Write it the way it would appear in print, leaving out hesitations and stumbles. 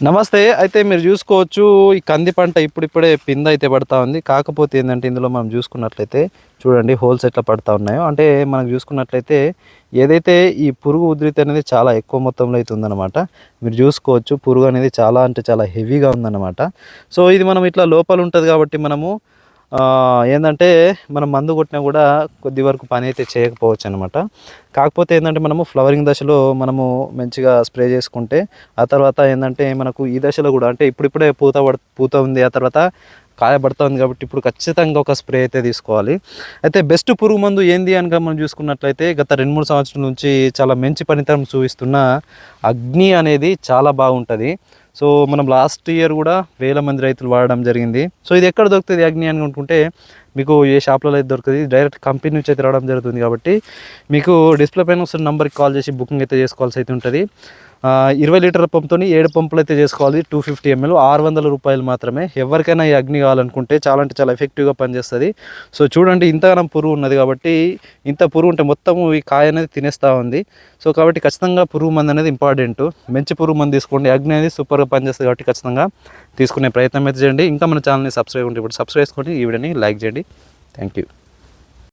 నమస్తే. అయితే మీరు చూసుకోవచ్చు ఈ కంది పంట ఇప్పుడిప్పుడే పిందైతే పడతా ఉంది. కాకపోతే ఏందంటే ఇందులో మనం చూసుకున్నట్లయితే చూడండి హోల్స్ ఎట్లా పడతా ఉన్నాయో. అంటే మనకు చూసుకున్నట్లయితే ఏదైతే ఈ పురుగు ఉధృతి అనేది చాలా ఎక్కువ మొత్తంలో అయితే ఉందన్నమాట. మీరు చూసుకోవచ్చు పురుగు అనేది చాలా అంటే చాలా హెవీగా ఉందన్నమాట. సో ఇది మనం ఇట్లా లోపల ఉంటది కాబట్టి మనము ఏందంటే మనం మందు కొట్టినా కూడా కొద్ది వరకు పని అయితే చేయకపోవచ్చనమాట. కాకపోతే ఏందంటే మనము ఫ్లవరింగ్ దశలో మనము మంచిగా స్ప్రే చేసుకుంటే ఆ తర్వాత ఏందంటే మనకు ఈ దశలో కూడా అంటే ఇప్పుడిప్పుడే పూత ఉంది. ఆ తర్వాత కాయ పడతా ఉంది కాబట్టి ఇప్పుడు ఖచ్చితంగా ఒక స్ప్రే అయితే తీసుకోవాలి. అయితే బెస్ట్ పురుగు మందు ఏంది అనగా మనం చూసుకున్నట్లయితే గత 2-3 సంవత్సరాల నుంచి చాలా మంచి పనితనం చూపిస్తున్న అగ్ని అనేది చాలా బాగుంటుంది. సో మనం లాస్ట్ ఇయర్ కూడా వేల మంది రైతులు వాడడం జరిగింది. సో ఇది ఎక్కడ దొరుకుతుంది అగ్ని అని అనుకుంటే మీకు ఏ షాప్లలో అయితే దొరుకుతుంది, డైరెక్ట్ కంపెనీ నుంచి అయితే రావడం జరుగుతుంది. కాబట్టి మీకు డిస్ప్లే పైన వస్తున్న నెంబర్కి కాల్ చేసి బుకింగ్ అయితే చేసుకోవాల్సి అయితే ఉంటుంది. 20 లీటర్ల పంపుతో 7 పంపులు అయితే చేసుకోవాలి. 250 ml, 600 రూపాయలు మాత్రమే. ఎవరికైనా ఈ అగ్ని కావాలనుకుంటే చాలా అంటే చాలా ఎఫెక్టివ్గా పనిచేస్తుంది. సో చూడండి ఇంతగానం పురుగు ఉన్నది కాబట్టి, ఇంత పురుగు ఉంటే మొత్తము ఈ కాయ అనేది తినేస్తూ ఉంది. సో కాబట్టి ఖచ్చితంగా పురుగు మందు అనేది ఇంపార్టెంట్. మంచి పురుగు మందు తీసుకోండి. అగ్ని అనేది సూపర్గా పనిచేస్తుంది కాబట్టి ఖచ్చితంగా తీసుకునే ప్రయత్నం అయితే చేయండి. ఇంకా మన ఛానల్ని సబ్స్క్రైబ్ ఉంటే ఇప్పుడు సబ్స్క్రైబ్ చేసుకోండి. ఈ వీడియోని లైక్ చేయండి. Thank you.